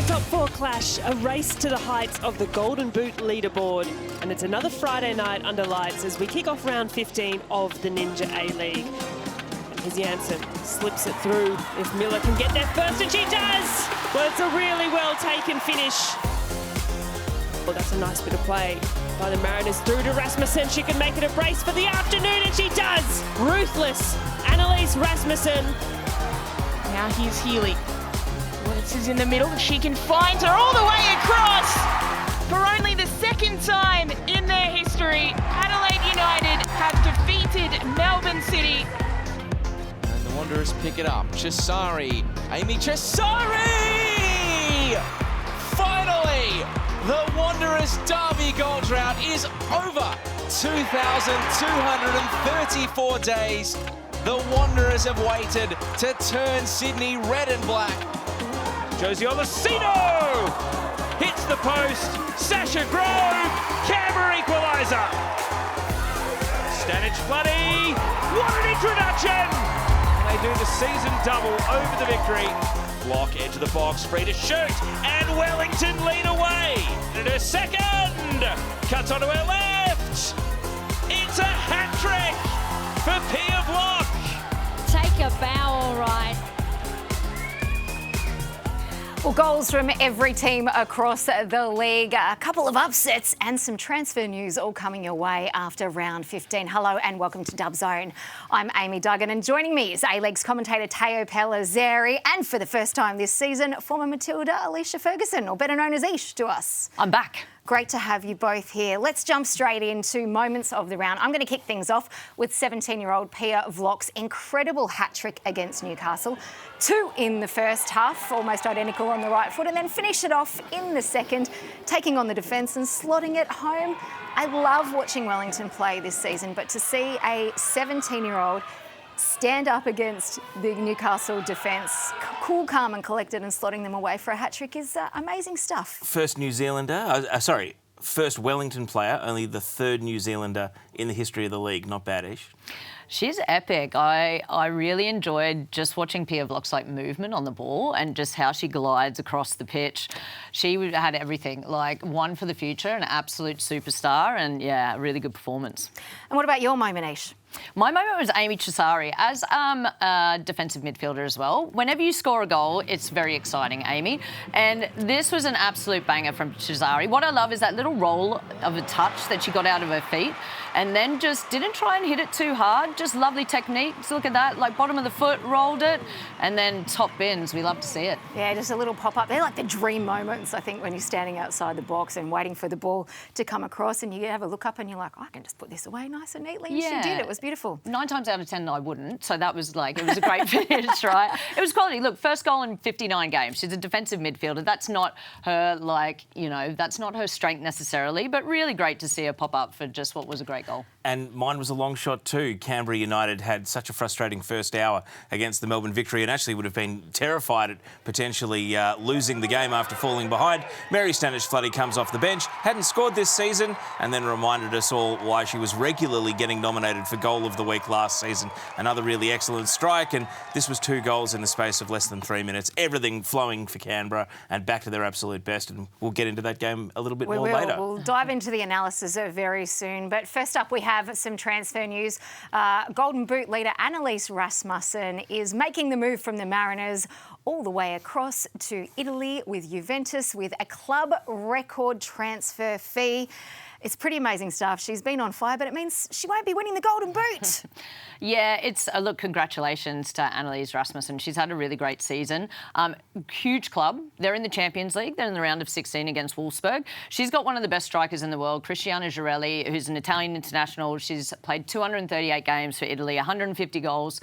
Top four clash, a race to the heights of the Golden Boot leaderboard. And it's another Friday night under lights as we kick off round 15 of the Ninja A-League. And here's Janssen, slips it through. If Miller can get there first, and she does! Well, it's a really well-taken finish. Well, that's a nice bit of play by the Mariners through to Rasmussen. She can make it a brace for the afternoon, and she does! Ruthless Annalise Rasmussen. Now here's Healy. This is in the middle. She can find her all the way across. For only the second time in their history, Adelaide United have defeated Melbourne City. And the Wanderers pick it up. Chessari, Amy Chessari! Finally, the Wanderers derby goal drought is over. 2,234 days. The Wanderers have waited to turn Sydney red and black. Josie Olasino hits the post. Sasha Grove, Canberra equaliser. Stanich Floody, what an introduction! They do the season double over the Victory. Block edge of the box, free to shoot, and Wellington lead away. And her second cuts onto her left. It's a hat trick for Pia Block. Take a bow, all right. Well, goals from every team across the league, a couple of upsets and some transfer news all coming your way after round 15. Hello and welcome to Dub Zone. I'm Amy Duggan and joining me is A-League's commentator Teo Pellizzeri and for the first time this season, former Matilda Alicia Ferguson, or better known as Ish to us. I'm back. Great to have you both here. Let's jump straight into moments of the round. I'm going to kick things off with 17-year-old Pia Vlock's incredible hat-trick against Newcastle. 2 in the first half, almost identical on the right foot, and then finish it off in the second, taking on the defence and slotting it home. I love watching Wellington play this season, but to see a 17-year-old stand up against the Newcastle defence, cool, calm and collected, and slotting them away for a hat-trick is amazing stuff. First Wellington player, only the third New Zealander in the history of the league. Not bad, Ish. She's epic. I really enjoyed just watching Pia Vlock's movement on the ball and just how she glides across the pitch. She had everything, one for the future, an absolute superstar, and yeah, really good performance. And what about your moment, Ish? My moment was Amy Chessari. As a defensive midfielder as well, whenever you score a goal, it's very exciting, Amy. And this was an absolute banger from Chessari. What I love is that little roll of a touch that she got out of her feet and then just didn't try and hit it too hard. Just lovely technique. So look at that, bottom of the foot, rolled it, and then top bins. We love to see it. Yeah, just a little pop-up. They're like the dream moments, I think, when you're standing outside the box and waiting for the ball to come across and you have a look up and you're like, I can just put this away nice and neatly. And yeah. She did. It was beautiful. 9 times out of 10 I wouldn't, so that was it was a great finish, right? It was quality. Look, first goal in 59 games. She's a defensive midfielder. That's not her, that's not her strength necessarily, but really great to see her pop up for just what was a great goal. And mine was a long shot too. Canberra United had such a frustrating first hour against the Melbourne Victory and actually would have been terrified at potentially losing the game after falling behind. Mary Stanich-Floody comes off the bench, hadn't scored this season, and then reminded us all why she was regularly getting nominated for Goal of the Week last season. Another really excellent strike, and this was 2 goals in the space of less than 3 minutes. Everything flowing for Canberra and back to their absolute best, and we'll get into that game a little bit more later. We'll dive into the analysis very soon, but first up we have some transfer news. Golden Boot leader Annalise Rasmussen is making the move from the Mariners all the way across to Italy with Juventus with a club record transfer fee. It's pretty amazing stuff. She's been on fire, but it means she won't be winning the Golden Boot. Yeah, it's a look. Congratulations to Annalise Rasmussen. She's had a really great season. Huge club. They're in the Champions League. They're in the round of 16 against Wolfsburg. She's got one of the best strikers in the world, Cristiana Girelli, who's an Italian international. She's played 238 games for Italy, 150 goals.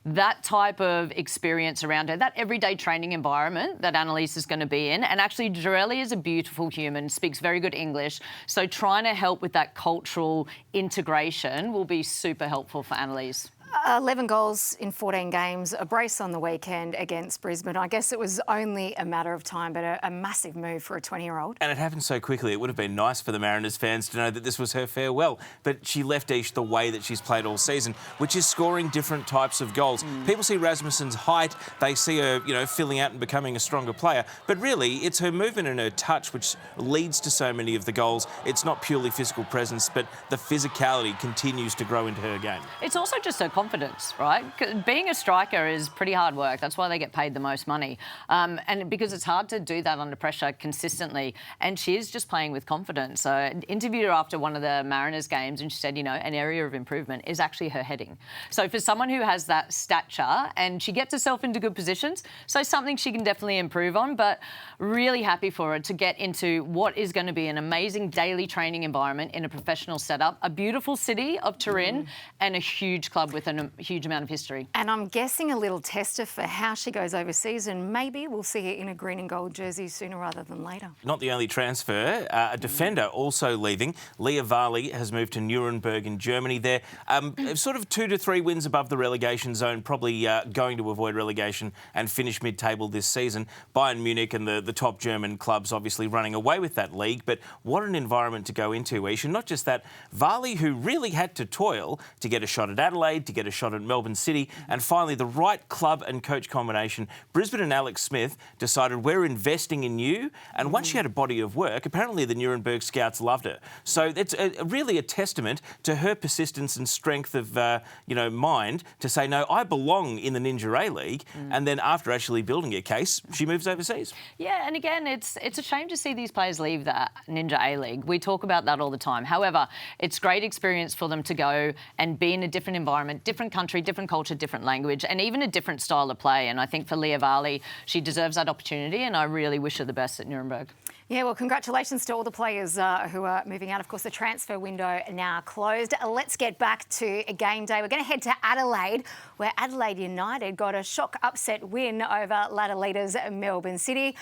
That type of experience around her, that everyday training environment that Annalise is going to be in. And actually, Girelli is a beautiful human, speaks very good English. So trying to help with that cultural integration will be super helpful for Annalise. 11 goals in 14 games, a brace on the weekend against Brisbane. I guess it was only a matter of time, but a massive move for a 20-year-old. And it happened so quickly. It would have been nice for the Mariners fans to know that this was her farewell. But she left Ish the way that she's played all season, which is scoring different types of goals. People see Rasmussen's height, they see her, filling out and becoming a stronger player. But really, it's her movement and her touch which leads to so many of the goals. It's not purely physical presence, but the physicality continues to grow into her game. It's also just her confidence, right? Being a striker is pretty hard work. That's why they get paid the most money. And because it's hard to do that under pressure consistently. And she is just playing with confidence. So I interviewed her after one of the Mariners games and she said, an area of improvement is actually her heading. So for someone who has that stature and she gets herself into good positions, so something she can definitely improve on, but really happy for her to get into what is going to be an amazing daily training environment in a professional setup, a beautiful city of Turin and a huge club with a huge amount of history. And I'm guessing a little tester for how she goes overseas, and maybe we'll see her in a green and gold jersey sooner rather than later. Not the only transfer. A defender also leaving. Leia Varley has moved to Nuremberg in Germany. They're sort of 2 to 3 wins above the relegation zone, probably going to avoid relegation and finish mid-table this season. Bayern Munich and the top German clubs obviously running away with that league, but what an environment to go into, Ish. And not just that, Varley, who really had to toil to get a shot at Adelaide, to get a shot at Melbourne City, and finally the right club and coach combination. Brisbane and Alex Smith decided, we're investing in you, and once she had a body of work, apparently the Nuremberg scouts loved her. So it's really a testament to her persistence and strength of mind to say, no, I belong in the Ninja A-League, and then after actually building a case, she moves overseas. Yeah, and again, it's a shame to see these players leave the Ninja A-League. We talk about that all the time. However, it's great experience for them to go and be in a different environment, different country, different culture, different language, and even a different style of play. And I think for Leia Varley, she deserves that opportunity, and I really wish her the best at Nuremberg. Yeah, well, congratulations to all the players who are moving out. Of course, the transfer window now closed. Let's get back to a game day. We're going to head to Adelaide, where Adelaide United got a shock upset win over ladder leaders Melbourne City.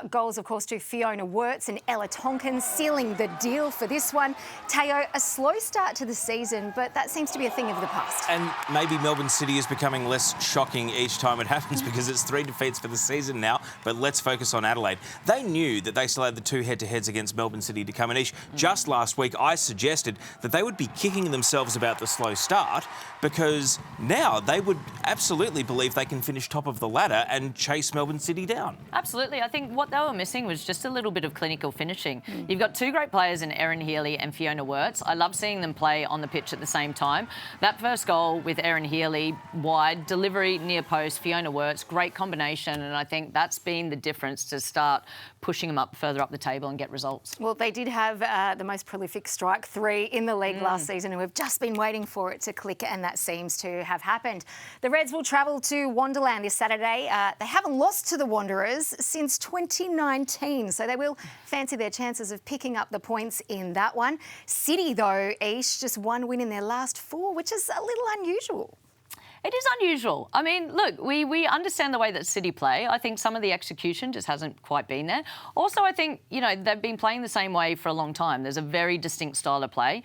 Goals, of course, to Fiona Wirtz and Ella Tonkin sealing the deal for this one. Teo, a slow start to the season, but that seems to be a thing of the past. And maybe Melbourne City is becoming less shocking each time it happens because it's 3 defeats for the season now. But let's focus on Adelaide. They knew that they still had the 2 head-to-heads against Melbourne City to come in. Just last week, I suggested that they would be kicking themselves about the slow start because now they would absolutely believe they can finish top of the ladder and chase Melbourne City down. Absolutely. I think what they were missing was just a little bit of clinical finishing. You've got 2 great players in Erin Healy and Fiona Wirtz. I love seeing them play on the pitch at the same time. That first goal with Erin Healy, wide, delivery near post, Fiona Wirtz, great combination, and I think that's been the difference to start pushing them up further up the table and get results. Well, they did have the most prolific strike 3 in the league last season, and we've just been waiting for it to click, and that seems to have happened. The Reds will travel to Wonderland this Saturday. They haven't lost to the Wanderers since 2019, so they will fancy their chances of picking up the points in that one. City, though, Ish, just 1 win in their last 4, which is a little unusual. It is unusual. I mean, look, we understand the way that City play. I think some of the execution just hasn't quite been there. Also, I think, they've been playing the same way for a long time. There's a very distinct style of play.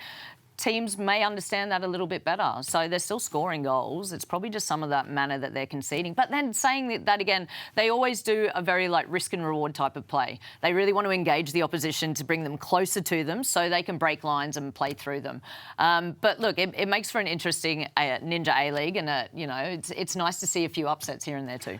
Teams may understand that a little bit better. So they're still scoring goals. It's probably just some of that manner that they're conceding. But then saying that again, they always do a very risk and reward type of play. They really want to engage the opposition to bring them closer to them so they can break lines and play through them. But look, it makes for an interesting Ninja A-League, and it's nice to see a few upsets here and there too.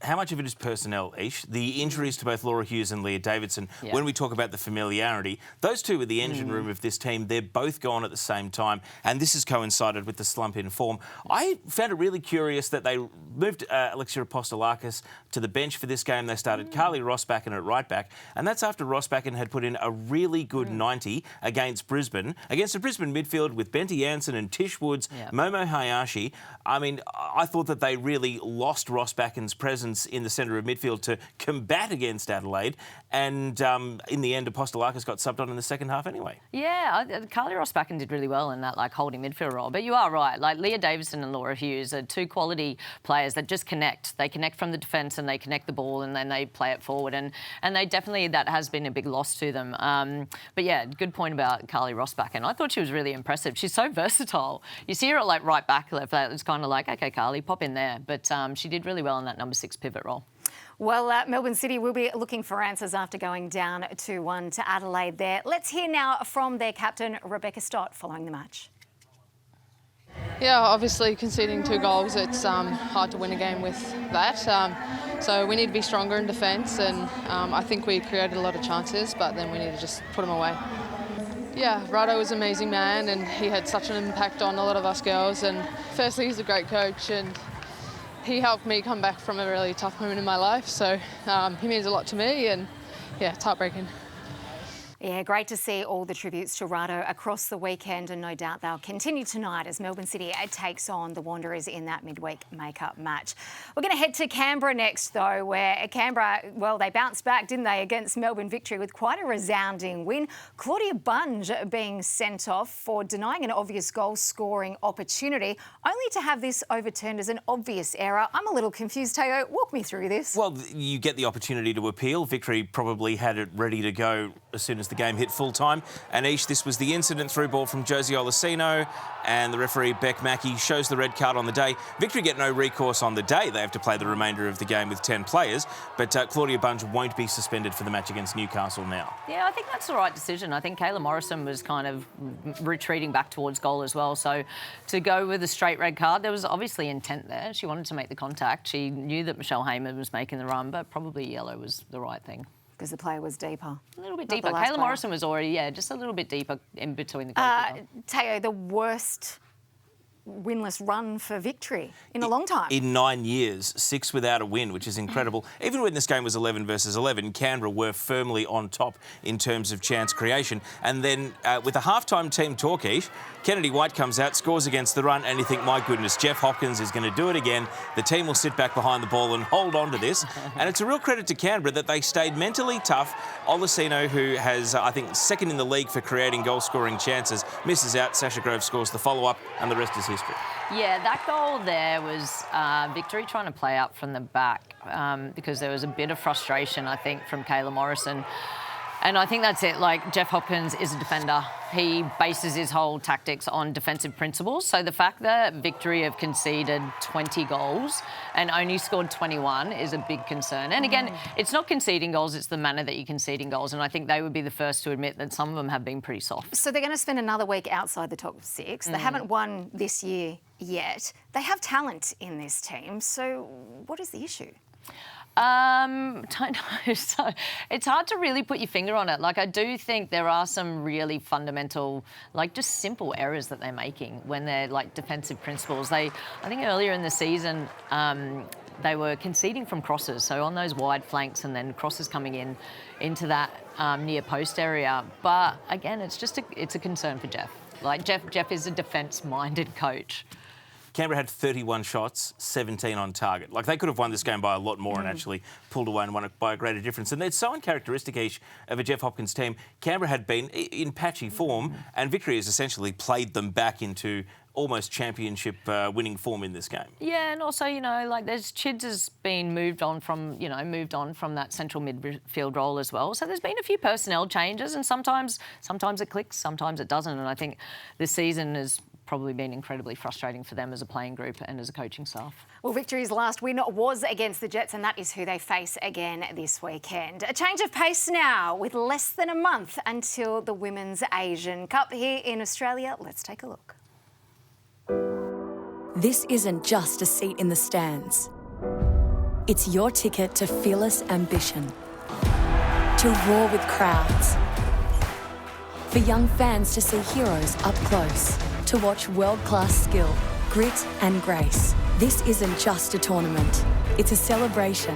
How much of it is personnel, Ish? The injuries to both Laura Hughes and Leah Davidson, when we talk about the familiarity, those 2 were the engine room of this team. They're both gone at the same time, and this has coincided with the slump in form. I found it really curious that they moved Alexia Apostolakis to the bench for this game. They started Carly Rossbacken at right back, and that's after Rossbacken had put in a really good 90 against Brisbane, against a Brisbane midfield with Benti Jansen and Tish Woods, Momo Hayashi. I mean, I thought that they really lost Rossbacken's presence presence in the centre of midfield to combat against Adelaide. And in the end, Apostolakis got subbed on in the second half anyway. Yeah, Carly Ross-Backen did really well in that holding midfield role. But you are right, Leah Davison and Laura Hughes are two quality players that just connect. They connect from the defence and they connect the ball and then they play it forward. And they definitely, that has been a big loss to them. But yeah, good point about Carly Ross-Backen. I thought she was really impressive. She's so versatile. You see her at right back, left. It's kind of like, OK, Carly, pop in there. But she did really well in that number 6 pivot role. Well, Melbourne City will be looking for answers after going down 2-1 to Adelaide there. Let's hear now from their captain, Rebecca Stott, following the match. Yeah, obviously conceding 2 goals, it's hard to win a game with that. So we need to be stronger in defence, and I think we created a lot of chances, but then we need to just put them away. Yeah, Rado was an amazing man, and he had such an impact on a lot of us girls. And firstly, he's a great coach, and he helped me come back from a really tough moment in my life. So he means a lot to me, and yeah, it's heartbreaking. Yeah, great to see all the tributes to Rado across the weekend, and no doubt they'll continue tonight as Melbourne City takes on the Wanderers in that midweek make-up match. We're going to head to Canberra next, though, where Canberra, well, they bounced back, didn't they, against Melbourne Victory with quite a resounding win. Claudia Bunge being sent off for denying an obvious goal-scoring opportunity, only to have this overturned as an obvious error. I'm a little confused, Teo. Walk me through this. Well, you get the opportunity to appeal. Victory probably had it ready to go as soon as the game hit full time. Anish, this was the incident, through ball from Josie Olasino, and the referee Beck Mackey shows the red card on the day. Victory get no recourse on the day. They have to play the remainder of the game with 10 players, but Claudia Bunge won't be suspended for the match against Newcastle now. Yeah, I think that's the right decision. I think Kayla Morrison was kind of retreating back towards goal as well. So to go with a straight red card, there was obviously intent there. She wanted to make the contact. She knew that Michelle Heyman was making the run, but probably yellow was the right thing. Because the play was deeper. A little bit deeper. Kayla Morrison was already, just a little bit deeper in between the goals. Teo, the worst winless run for Victory in a long time. In 9 years, 6 without a win, which is incredible. Even when this game was 11 versus 11, Canberra were firmly on top in terms of chance creation. And then with a halftime team talkish, Kennedy White comes out, scores against the run, and you think, my goodness, Jeff Hopkins is going to do it again. The team will sit back behind the ball and hold on to this. And it's a real credit to Canberra that they stayed mentally tough. Olasino, who has, I think, second in the league for creating goal-scoring chances, misses out. Sasha Grove scores the follow-up, and the rest is history. Yeah, that goal there was Victory trying to play up from the back because there was a bit of frustration, I think, from Kayla Morrison. And I think that's it. Like, Jeff Hopkins is a defender. He bases his whole tactics on defensive principles. So the fact that Victory have conceded 20 goals and only scored 21 is a big concern. And again, it's not conceding goals, it's the manner that you're conceding goals. And I think they would be the first to admit that some of them have been pretty soft. So they're going to spend another week outside the top 6. They haven't won this year yet. They have talent in this team. So what is the issue? Don't know. So it's hard to really put your finger on it. Like, I do think there are some really fundamental, like, just simple errors that they're making when they're like defensive principles. I think earlier in the season, they were conceding from crosses, so on those wide flanks, and then crosses coming into that near post area. But again, it's a concern for Jeff. Like, Jeff is a defence-minded coach. Canberra had 31 shots, 17 on target. Like, they could have won this game by a lot more and actually pulled away and won it by a greater difference. And it's so uncharacteristic of a Jeff Hopkins team. Canberra had been in patchy form, and Victory has essentially played them back into almost championship winning form in this game. Yeah, and also, like, there's Chids has been moved on from that central midfield role as well. So there's been a few personnel changes, and sometimes it clicks, sometimes it doesn't. And I think this season has probably been incredibly frustrating for them as a playing group and as a coaching staff. Well, Victory's last win was against the Jets, and that is who they face again this weekend. A change of pace now, with less than a month until the Women's Asian Cup here in Australia. Let's take a look. This isn't just a seat in the stands. It's your ticket to fearless ambition, to roar with crowds, for young fans to see heroes up close, to watch world-class skill, grit and grace. This isn't just a tournament. It's a celebration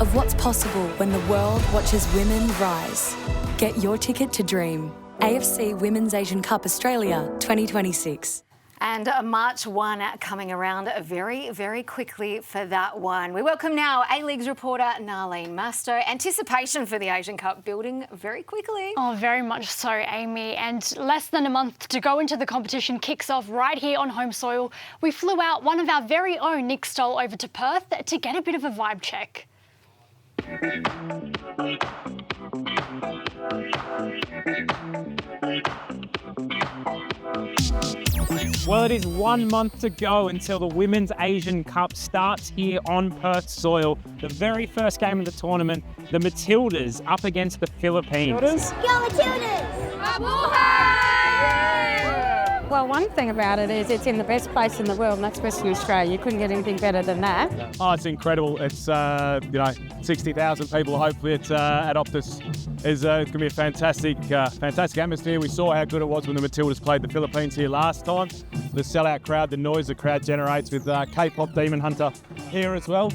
of what's possible when the world watches women rise. Get your ticket to dream. AFC Women's Asian Cup Australia 2026. And March 1 coming around very, very quickly for that one. We welcome now A-League's reporter Narlene Masto. Anticipation for the Asian Cup building very quickly. Oh, very much so, Amy. And less than a month to go into the competition kicks off right here on home soil. We flew out one of our very own, Nick Stoll, over to Perth to get a bit of a vibe check. Well, it is 1 month to go until the Women's Asian Cup starts here on Perth soil. The very first game of the tournament, the Matildas up against the Philippines. Go Matildas! Well, one thing about it is it's in the best place in the world, and that's Western Australia. You couldn't get anything better than that. Oh, it's incredible. It's, 60,000 people. Hopefully it's at Optus. It's going to be a fantastic atmosphere. We saw how good it was when the Matildas played the Philippines here last time. The sellout crowd, the noise the crowd generates with K-pop Demon Hunter here as well.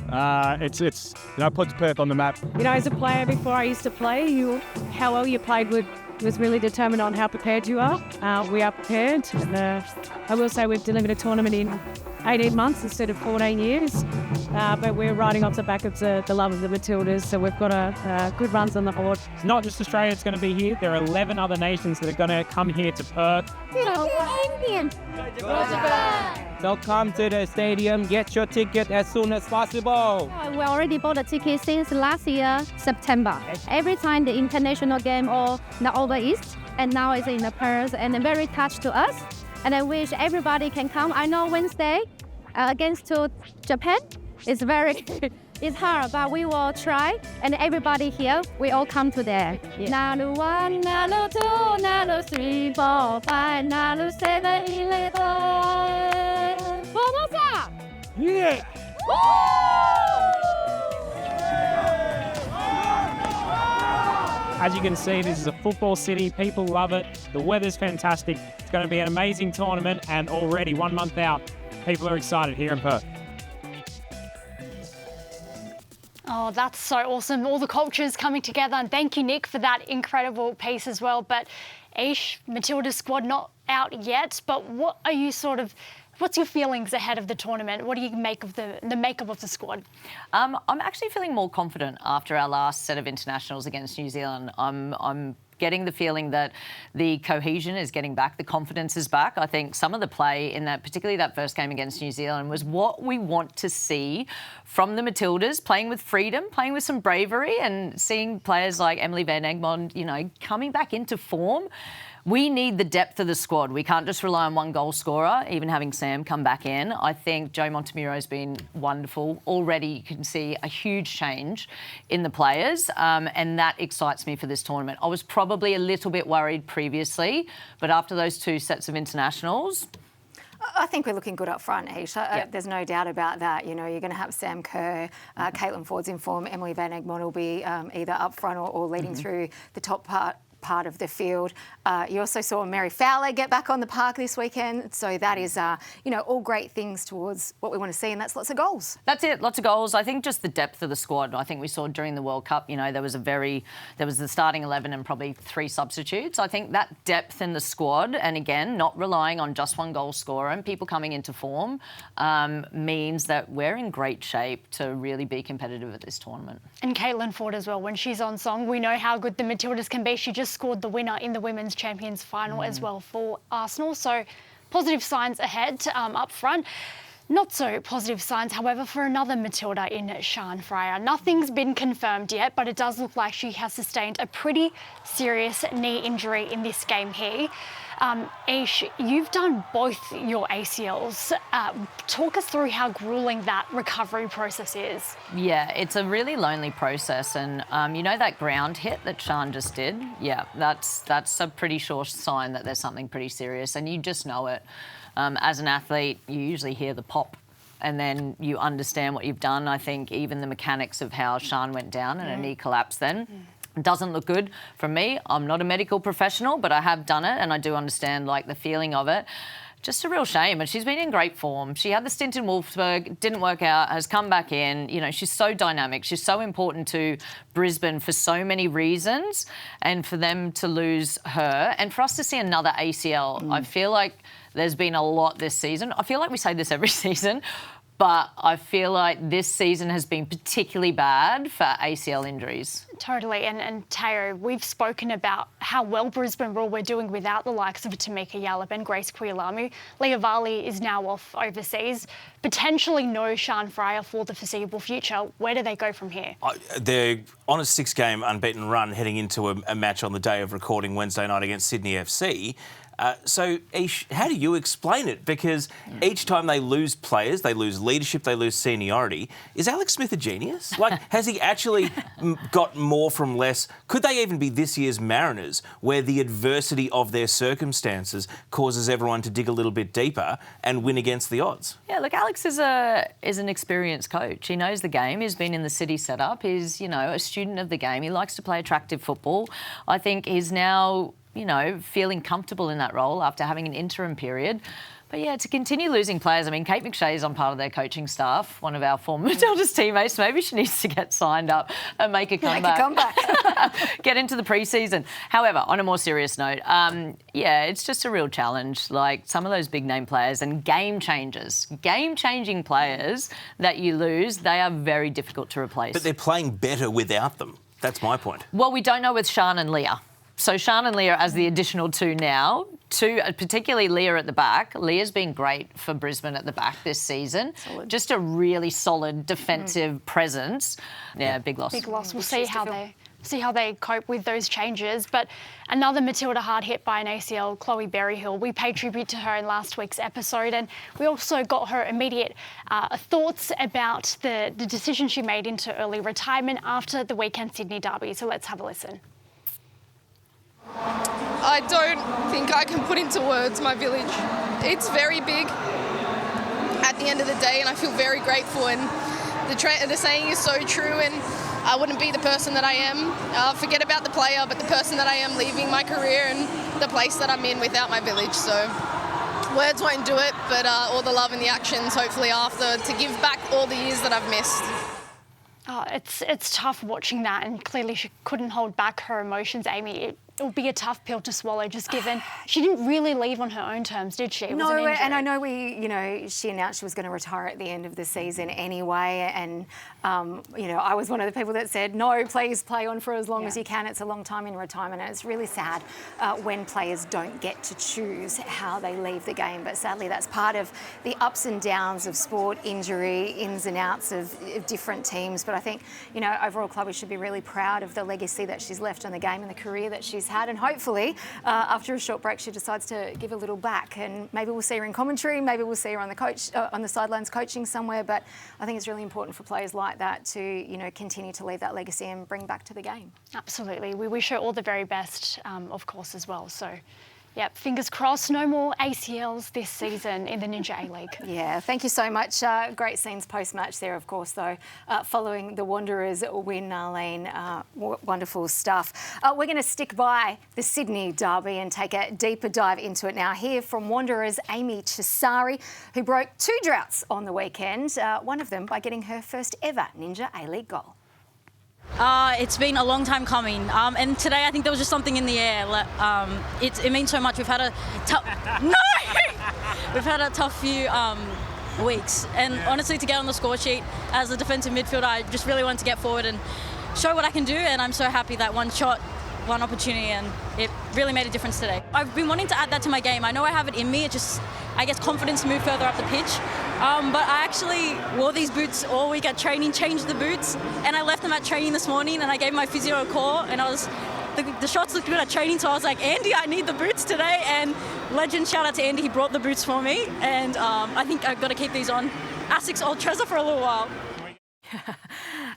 It's puts Perth on the map. As a player before I used to play, how well you played was really determined on how prepared you are. We are prepared. And, I will say we've delivered a tournament in 18 months instead of 14 years. But we're riding off the back of the love of the Matildas, so we've got good runs on the board. It's not just Australia that's going to be here. There are 11 other nations that are going to come here to Perth. Indian. So come to the stadium, get your ticket as soon as possible. We already bought a ticket since last year, September. Every time the international game or the over East, and now it's in the Perth, and very touched to us. And I wish everybody can come. I know Wednesday against Japan is it's hard, but we will try. And everybody here, we all come to there. Nalu 1, Nalu 2, Nalu 3, 4, 5, Nalu 7, 11. Formosa! Yeah! As you can see, this is a football city. People love it. The weather's fantastic. It's going to be an amazing tournament, and already 1 month out, people are excited here in Perth. Oh, that's so awesome. All the cultures coming together. And thank you, Nick, for that incredible piece as well. But Aish, Matilda's squad not out yet, but what's your feelings ahead of the tournament? What do you make of the makeup of the squad? I'm actually feeling more confident after our last set of internationals against New Zealand. I'm getting the feeling that the cohesion is getting back, the confidence is back. I think some of the play in that, particularly that first game against New Zealand, was what we want to see from the Matildas, playing with freedom, playing with some bravery, and seeing players like Emily Van Egmond, coming back into form. We need the depth of the squad. We can't just rely on one goal scorer, even having Sam come back in. I think Joe Montemuro's been wonderful. Already you can see a huge change in the players, and that excites me for this tournament. I was probably a little bit worried previously, but after those 2 sets of internationals, I think we're looking good up front, Aisha. There's no doubt about that. You're going to have Sam Kerr, Caitlin Ford's in form, Emily Van Egmond will be either up front or leading through the top part of the field. You also saw Mary Fowler get back on the park this weekend. So that is, all great things towards what we want to see, and that's lots of goals. That's it, lots of goals. I think just the depth of the squad. I think we saw during the World Cup, there was the starting 11 and probably 3 substitutes. I think that depth in the squad, and again, not relying on just one goal scorer and people coming into form, means that we're in great shape to really be competitive at this tournament. And Caitlin Ford as well, when she's on song, we know how good the Matildas can be. She just scored the winner in the Women's Champions final as well for Arsenal. So positive signs ahead up front. Not so positive signs, however, for another Matilda in Sharn Freier. Nothing's been confirmed yet, but it does look like she has sustained a pretty serious knee injury in this game here. Ish, you've done both your ACLs. Talk us through how gruelling that recovery process is. Yeah, it's a really lonely process, and that ground hit that Sharn just did. Yeah, that's a pretty sure sign that there's something pretty serious, and you just know it. As an athlete, you usually hear the pop, and then you understand what you've done. I think even the mechanics of how Sharn went down and a knee collapse then. Doesn't look good from me. I'm not a medical professional, but I have done it and I do understand the feeling of it. just a real shame. And she's been in great form. She had the stint in Wolfsburg, didn't work out, has come back in. You know, she's so dynamic. She's so important to Brisbane for so many reasons. And for them to lose her and for us to see another ACL, I feel like there's been a lot this season. I feel like we say this every season, but I feel like this season has been particularly bad for ACL injuries. Totally. And Teo, we've spoken about how well Brisbane Roar we're doing without the likes of Tamika Yallop and Grace Quialamu. Leia Varley is now off overseas. Potentially no Sharn Freier for the foreseeable future. Where do they go from here? They're on a 6-game unbeaten run heading into a match on the day of recording Wednesday night against Sydney FC. So, Ish, how do you explain it? Because each time they lose players, they lose leadership, they lose seniority. Is Alex Smith a genius? Like, has he actually got more from less? Could they even be this year's Mariners, where the adversity of their circumstances causes everyone to dig a little bit deeper and win against the odds? Yeah, look, Alex is an experienced coach. He knows the game. He's been in the City setup. He's, you know, a student of the game. He likes to play attractive football. I think he's now, you know, feeling comfortable in that role after having an interim period. But yeah, to continue losing players, I mean, Kate McShea is on part of their coaching staff, one of our former Matilda's teammates. Maybe she needs to get signed up and make a comeback. Get into the pre-season. However, on a more serious note, yeah, it's just a real challenge. Like some of those big name players and game-changing players that you lose, they are very difficult to replace. But they're playing better without them. That's my point. Well, we don't know with Sharn and Leia. So Sharn and Leia as the additional two now, particularly Leia at the back. Leia's been great for Brisbane at the back this season. Just a really solid defensive presence. Yeah, big loss. Big loss. We'll see how they cope with those changes. But another Matilda hard hit by an ACL, Chloe Berryhill. We paid tribute to her in last week's episode, and we also got her immediate thoughts about the decision she made into early retirement after the weekend Sydney derby. So let's have a listen. I don't think I can put into words my village. It's very big at the end of the day, and I feel very grateful, and the saying is so true, and I wouldn't be the person that I am. Forget about the player, but the person that I am leaving my career and the place that I'm in without my village. So words won't do it, but all the love and the actions hopefully after to give back all the years that I've missed. Oh, it's tough watching that, and clearly she couldn't hold back her emotions, Amy. It will be a tough pill to swallow, just given she didn't really leave on her own terms, did she? It was an injury. And I know she announced she was going to retire at the end of the season anyway. And I was one of the people that said, no, please play on for as long as you can. It's a long time in retirement, and it's really sad when players don't get to choose how they leave the game. But sadly, that's part of the ups and downs of sport, injury, ins and outs of different teams. But I think, overall, Chloe should be really proud of the legacy that she's left on the game and the career that she's had, and hopefully after a short break she decides to give a little back, and maybe we'll see her in commentary, maybe we'll see her on the sidelines coaching somewhere. But I think it's really important for players like that to continue to leave that legacy and bring back to the game. Absolutely. We wish her all the very best, of course, as well. So yep, fingers crossed, no more ACLs this season in the Ninja A-League. Yeah, thank you so much. Great scenes post-match there, of course, though, following the Wanderers win, Arlene. Wonderful stuff. We're going to stick by the Sydney derby and take a deeper dive into it now. Hear from Wanderers' Amy Chessari, who broke 2 droughts on the weekend, one of them by getting her first ever Ninja A-League goal. It's been a long time coming, and today I think there was just something in the air. It means so much. We've had a tough few weeks, and honestly, to get on the score sheet as a defensive midfielder, I just really wanted to get forward and show what I can do, and I'm so happy that one shot, one opportunity, and it really made a difference today. I've been wanting to add that to my game. I know I have it in me. It just, I guess, confidence to move further up the pitch. But I actually wore these boots all week at training, changed the boots, and I left them at training this morning, and I gave my physio a call, and the shots looked good at training, so I was like, Andy, I need the boots today, and legend, shout out to Andy, he brought the boots for me, and I think I've got to keep these on Asics Old Treasure for a little while.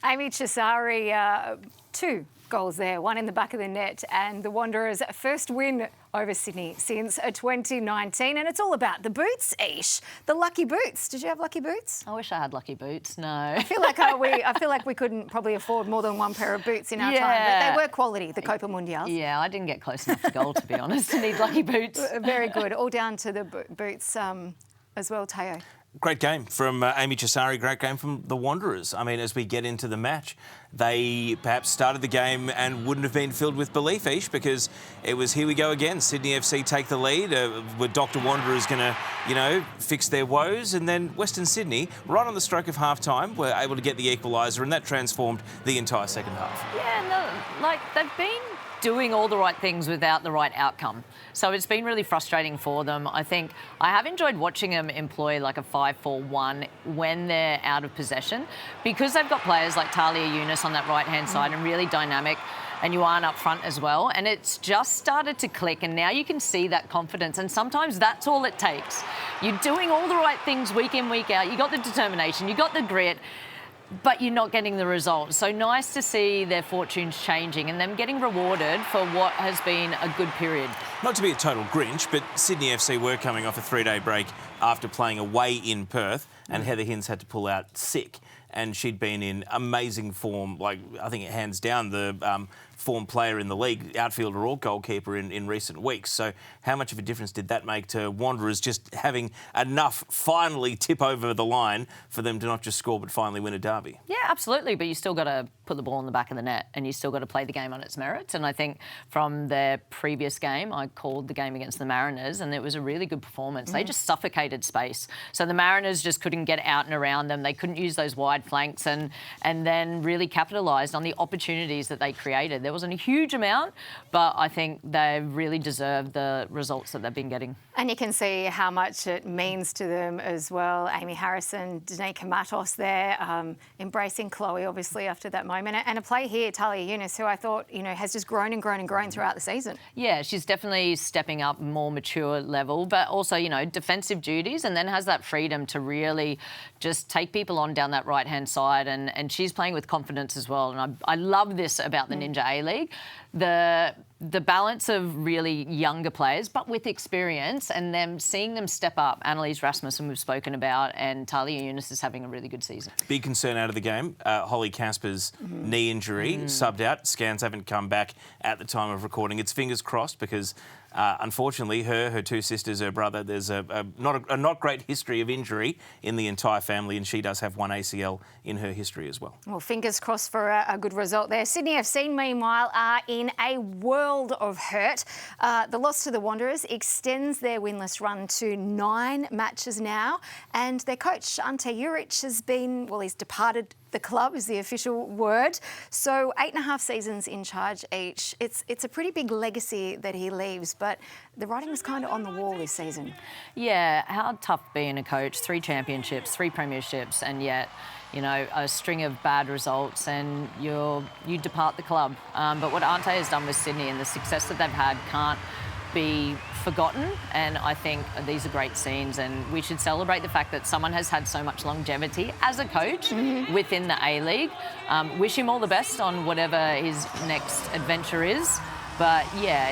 Amy Chessari, 2 goals there, one in the back of the net, and the Wanderers' first win over Sydney since 2019. And it's all about the boots, Ish. The lucky boots. Did you have lucky boots? I wish I had lucky boots. No. I feel like we couldn't probably afford more than one pair of boots in our time, but they were quality, the Copa Mundials. Yeah, I didn't get close enough to goal, to be honest, to need lucky boots. Very good. All down to the boots as well, Teo. Great game from Amy Chessari, great game from the Wanderers. I mean, as we get into the match, they perhaps started the game and wouldn't have been filled with belief, Ish, because it was here we go again. Sydney FC take the lead. Were Dr. Wanderers going to, fix their woes? And then Western Sydney, right on the stroke of half-time, were able to get the equaliser, and that transformed the entire second half. Yeah, they've been doing all the right things without the right outcome. So it's been really frustrating for them. I think I have enjoyed watching them employ like a 5-4-1 when they're out of possession, because they've got players like Talia Younis on that right-hand side and really dynamic, and Yuan up front as well. And it's just started to click, and now you can see that confidence. And sometimes that's all it takes. You're doing all the right things week in, week out. You got the determination, you got the grit, but you're not getting the results. So nice to see their fortunes changing and them getting rewarded for what has been a good period. Not to be a total Grinch, but Sydney FC were coming off a 3-day break after playing away in Perth, and Heather Hinds had to pull out sick. And she'd been in amazing form, like I think hands down the form player in the league, outfielder or goalkeeper in recent weeks. So how much of a difference did that make to Wanderers just having enough finally tip over the line for them to not just score but finally win a derby? Yeah, absolutely. But you still got to put the ball in the back of the net, and you still got to play the game on its merits. And I think from their previous game, I called the game against the Mariners, and it was a really good performance. They just suffocated space. So the Mariners just couldn't get out and around them. They couldn't use those wide flanks, and then really capitalised on the opportunities that they created. There wasn't a huge amount, but I think they really deserve the results that they've been getting. And you can see how much it means to them as well. Amy Harrison, Danica Matos there, embracing Chloe, obviously, after that moment. And a play here, Talia Younis, who I thought, has just grown and grown and grown throughout the season. Yeah, she's definitely stepping up more mature level, but also, defensive duties, and then has that freedom to really just take people on down that right-hand side, and she's playing with confidence as well. And I love this about the Ninja A-League. The balance of really younger players, but with experience, and them seeing them step up. Annalise Rasmussen we've spoken about, and Talia Younis is having a really good season. Big concern out of the game, Holly Casper's knee injury, subbed out. Scans haven't come back at the time of recording. It's fingers crossed, because unfortunately, her two sisters, her brother, there's a not great history of injury in the entire family, and she does have one ACL in her history as well. Well, fingers crossed for a good result there. Sydney FC, meanwhile, are in a world of hurt. The loss to the Wanderers extends their winless run to 9 matches now, and their coach, Ante Juric, he's departed the club, is the official word. So 8.5 seasons in charge each. It's a pretty big legacy that he leaves, but the writing was kind of on the wall this season. Yeah, how tough being a coach. 3 championships, 3 premierships, and yet, a string of bad results, and you depart the club. But what Ante has done with Sydney and the success that they've had can't be forgotten, and I think these are great scenes, and we should celebrate the fact that someone has had so much longevity as a coach within the A-League. Wish him all the best on whatever his next adventure is. But yeah,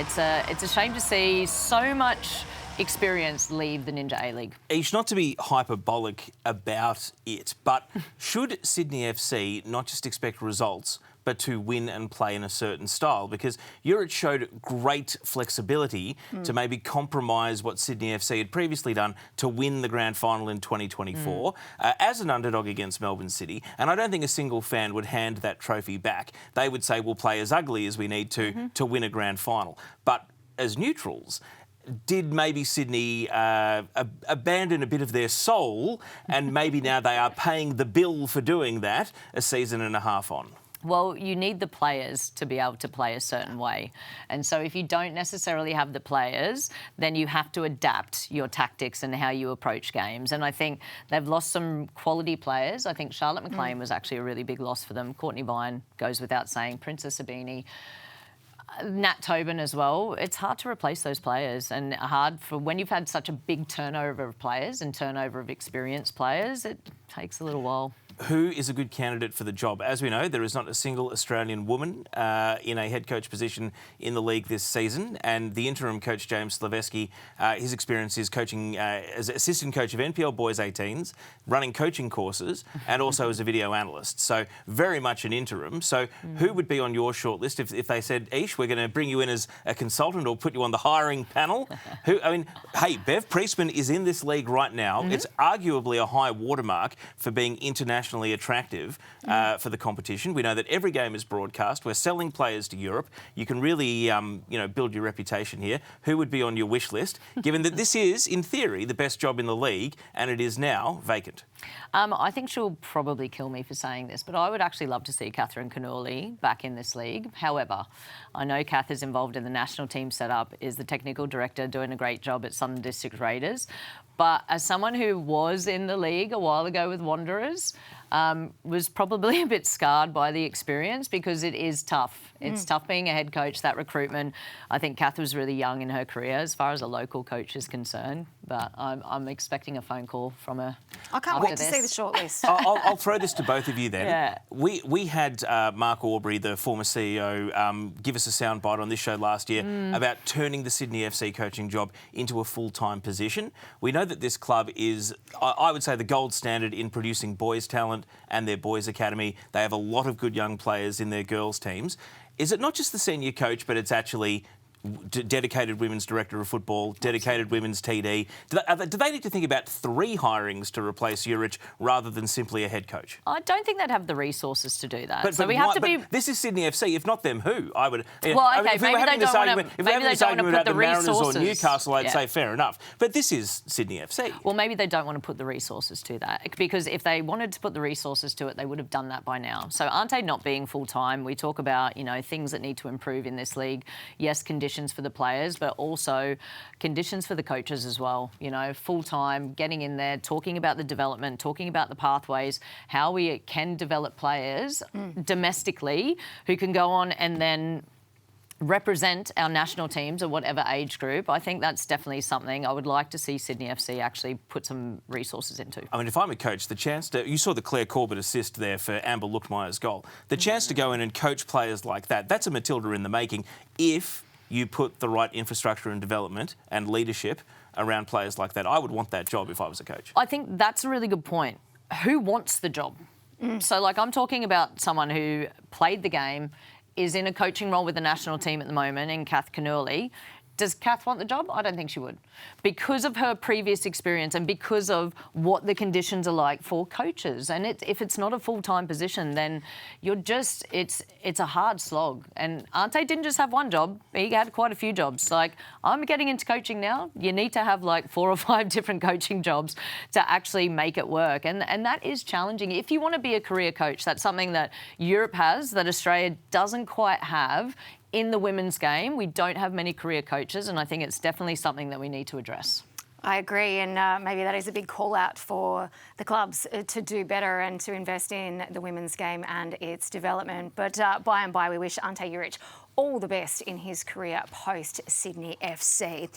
it's a shame to see so much experience leave the Ninja A-League. Each, not to be hyperbolic about it, but should Sydney FC not just expect results, but to win and play in a certain style? Because Juric showed great flexibility to maybe compromise what Sydney FC had previously done to win the grand final in 2024 as an underdog against Melbourne City. And I don't think a single fan would hand that trophy back. They would say, we'll play as ugly as we need to win a grand final. But as neutrals, did maybe Sydney abandon a bit of their soul, and maybe now they are paying the bill for doing that a season and a half on? Well, you need the players to be able to play a certain way. And so if you don't necessarily have the players, then you have to adapt your tactics and how you approach games. And I think they've lost some quality players. I think Charlotte McLean was actually a really big loss for them. Courtney Vine goes without saying. Princess Sabini. Nat Tobin as well. It's hard to replace those players, and hard for when you've had such a big turnover of players and turnover of experienced players, it takes a little while. who is a good candidate for the job? As we know, there is not a single Australian woman in a head coach position in the league this season, and the interim coach, James Slaveski, his experience is coaching as assistant coach of NPL Boys 18s, running coaching courses, and also as a video analyst. So very much an interim. So who would be on your shortlist if they said, Ish, we're going to bring you in as a consultant or put you on the hiring panel? Hey, Bev Priestman is in this league right now. It's arguably a high watermark for being internationally attractive for the competition. We know that every game is broadcast. We're selling players to Europe. You can really, build your reputation here. Who would be on your wish list, given that this is, in theory, the best job in the league, and it is now vacant? I think she'll probably kill me for saying this, but I would actually love to see Catherine Cannulli back in this league. However, I know Kath is involved in the national team setup, is the technical director, doing a great job at Southern District Raiders. But as someone who was in the league a while ago with Wanderers, was probably a bit scarred by the experience because it is tough. It's tough being a head coach, that recruitment. I think Kath was really young in her career as far as a local coach is concerned, but I'm expecting a phone call from her. I can't wait to see the shortlist. I'll throw this to both of you then. Yeah. We had Mark Aubrey, the former CEO, give us a soundbite on this show last year about turning the Sydney FC coaching job into a full-time position. We know that this club is, I would say, the gold standard in producing boys' talent and their boys' academy. They have a lot of good young players in their girls' teams. Is it not just the senior coach, but it's actually dedicated women's director of football, dedicated women's TD? Do they need to think about 3 hirings to replace Juric rather than simply a head coach? I don't think they'd have the resources to do that. This is Sydney FC. If not them, who? I would. Well, okay, if we were having this argument about the Mariners or resources. Newcastle, I'd say fair enough. But this is Sydney FC. Well, maybe they don't want to put the resources to that, because if they wanted to put the resources to it, they would have done that by now. So Ante not being full time, we talk about things that need to improve in this league. Yes, conditions for the players, but also conditions for the coaches as well. Full-time, getting in there, talking about the development, talking about the pathways, how we can develop players domestically who can go on and then represent our national teams or whatever age group. I think that's definitely something I would like to see Sydney FC actually put some resources into. I mean, if I'm a coach, the chance to... You saw the Claire Corbett assist there for Amber Lookmeyer's goal. The chance to go in and coach players like that, that's a Matilda in the making if you put the right infrastructure and development and leadership around players like that. I would want that job if I was a coach. I think that's a really good point. Who wants the job? So, I'm talking about someone who played the game, is in a coaching role with the national team at the moment, in Kath Cannulli. Does Kath want the job? I don't think she would. Because of her previous experience and because of what the conditions are like for coaches. And if it's not a full-time position, then it's a hard slog. And Ante didn't just have one job. He had quite a few jobs. I'm getting into coaching now. You need to have 4 or 5 different coaching jobs to actually make it work. And that is challenging. If you want to be a career coach, that's something that Europe has, that Australia doesn't quite have. In the women's game, we don't have many career coaches, and I think it's definitely something that we need to address. I agree, and maybe that is a big call out for the clubs to do better and to invest in the women's game and its development. But by and by, we wish Ante Juric all the best in his career post-Sydney FC.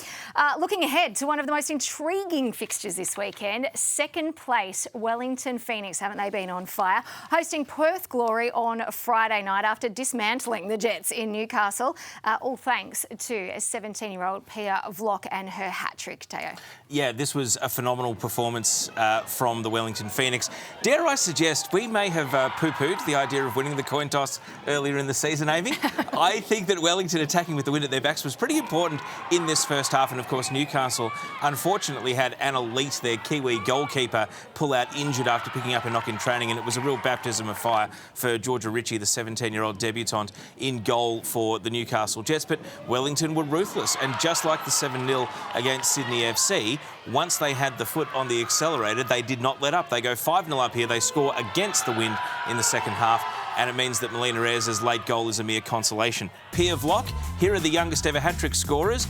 Looking ahead to one of the most intriguing fixtures this weekend, second place Wellington Phoenix, haven't they been on fire, hosting Perth Glory on Friday night after dismantling the Jets in Newcastle, all thanks to a 17-year-old Pia Vlock and her hat-trick, Deo. Yeah, this was a phenomenal performance from the Wellington Phoenix. Dare I suggest we may have poo-pooed the idea of winning the coin toss earlier in the season, Amy? I think that Wellington attacking with the wind at their backs was pretty important in this first half. And, of course, Newcastle unfortunately had Annalise, their Kiwi goalkeeper, pull out injured after picking up a knock in training. And it was a real baptism of fire for Georgia Ritchie, the 17-year-old debutant, in goal for the Newcastle Jets. But Wellington were ruthless. And just like the 7-0 against Sydney FC, once they had the foot on the accelerator, they did not let up. They go 5-0 up here. They score against the wind in the second half. and it means that Melina Ayres' late goal is a mere consolation. Pia Vlock, here are the youngest ever hat-trick scorers.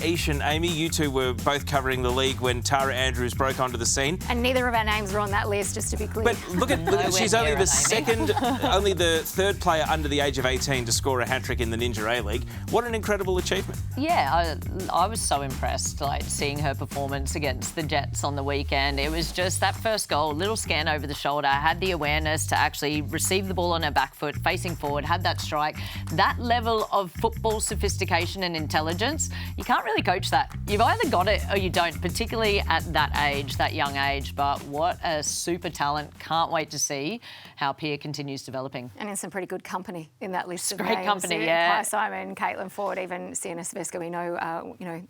Ish and Amy, you two were both covering the league when Tara Andrews broke onto the scene. And neither of our names are on that list, just to be clear. But look at she's only only the third player under the age of 18 to score a hat-trick in the Ninja A-League. What an incredible achievement. Yeah, I was so impressed, seeing her performance against the Jets on the weekend. It was just that first goal, little scan over the shoulder, had the awareness to actually receive the ball on her back foot, facing forward, had that strike. That level of football sophistication and intelligence, you can't really coach that. You've either got it or you don't, particularly at that age, that young age. But what a super talent. Can't wait to see how Pia continues developing. And in some pretty good company in that list of great names. company, yeah. Kai Simon, Caitlin Ford, even Sienna Seveska, we know,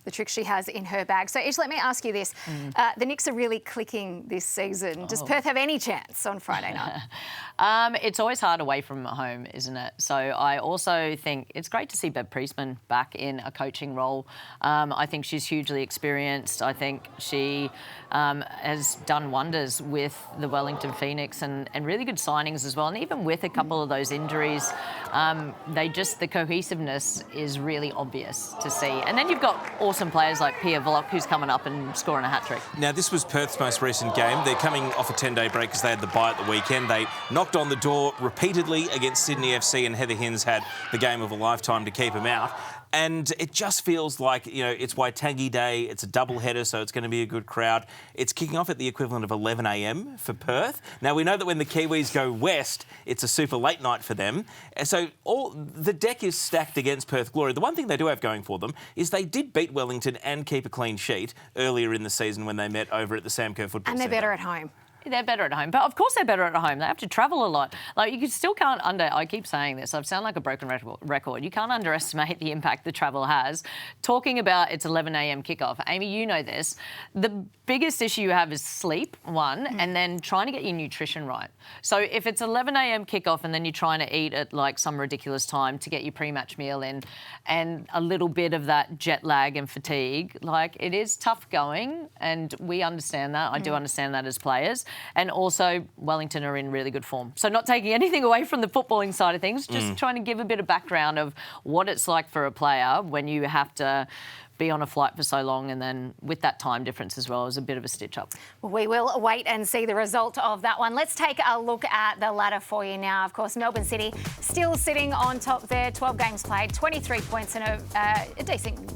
the tricks she has in her bag. So, Ish, let me ask you this. The Knicks are really clicking this season. Does Perth have any chance on Friday night? It's always hard away from home, isn't it? So I also think it's great to see Bev Priestman back in a coaching role. I think she's hugely experienced. I think she has done wonders with the Wellington Phoenix and really good signings as well. And even with a couple of those injuries, the cohesiveness is really obvious to see. And then you've got awesome players like Pia Vlock, who's coming up and scoring a hat-trick. Now, this was Perth's most recent game. They're coming off a 10-day break because they had the bye at the weekend. They knocked on the door repeatedly against Sydney FC, and Heather Hinds had the game of a lifetime to keep them out. And it just feels like, it's Waitangi Day, it's a double-header, so it's going to be a good crowd. It's kicking off at the equivalent of 11 a.m. for Perth. Now, we know that when the Kiwis go west, it's a super late night for them. So the deck is stacked against Perth Glory. The one thing they do have going for them is they did beat Wellington and keep a clean sheet earlier in the season when they met over at the Samco Football Centre. And they're better at home. They're better at home. But of course they're better at home. They have to travel a lot. You still can't I keep saying this, I sound like a broken record. You can't underestimate the impact the travel has. Talking about it's 11 a.m. kickoff. Amy, you know this. The biggest issue you have is sleep, one, and then trying to get your nutrition right. So if it's 11 a.m. kickoff and then you're trying to eat at some ridiculous time to get your pre-match meal in and a little bit of that jet lag and fatigue, it is tough going, and we understand that. I do understand that as players. And also, Wellington are in really good form. So not taking anything away from the footballing side of things, just trying to give a bit of background of what it's like for a player when you have to be on a flight for so long, and then with that time difference as well is a bit of a stitch up. We will wait and see the result of that one. Let's take a look at the ladder for you now. Of course, Melbourne City still sitting on top there, 12 games played, 23 points and a decent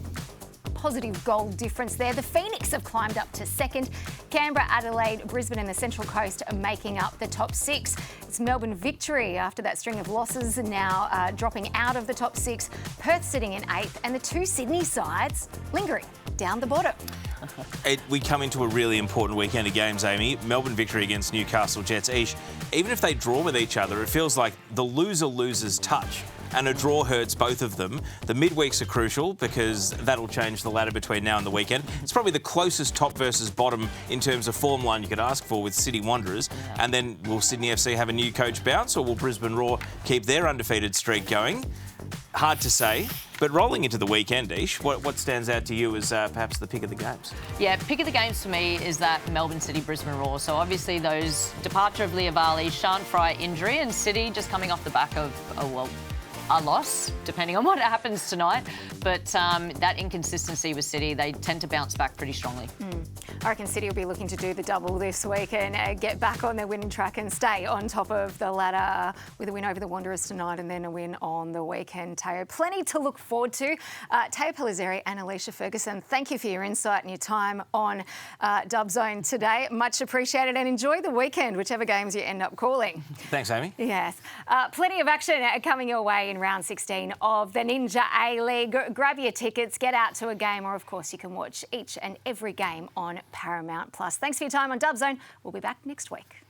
positive goal difference there. The Phoenix have climbed up to second. Canberra, Adelaide, Brisbane and the Central Coast are making up the top six. It's Melbourne Victory after that string of losses now dropping out of the top six. Perth sitting in eighth, and the two Sydney sides lingering down the bottom. We come into a really important weekend of games, Amy. Melbourne Victory against Newcastle Jets. Even if they draw with each other, it feels like the loser loses touch. And a draw hurts both of them. The midweeks are crucial because that'll change the ladder between now and the weekend. It's probably the closest top versus bottom in terms of form line you could ask for with City Wanderers. And then will Sydney FC have a new coach bounce, or will Brisbane Roar keep their undefeated streak going? Hard to say. But rolling into the weekend, Ish, what stands out to you as perhaps the pick of the games? Yeah, pick of the games for me is that Melbourne City Brisbane Roar. So obviously those departure of Leia Varley, Sharn Freier injury, and City just coming off the back of a loss, depending on what happens tonight. But that inconsistency with City, they tend to bounce back pretty strongly. I reckon City will be looking to do the double this week and get back on their winning track and stay on top of the ladder with a win over the Wanderers tonight and then a win on the weekend. Teo, plenty to look forward to. Teo Pellizzeri and Alicia Ferguson, thank you for your insight and your time on Dub Zone today. Much appreciated, and enjoy the weekend, whichever games you end up calling. Thanks, Amy. Yes. Plenty of action coming your way in round 16 of the Ninja A-League. Grab your tickets, get out to a game, or of course you can watch each and every game on Paramount+. Thanks for your time on Dub Zone. We'll be back next week.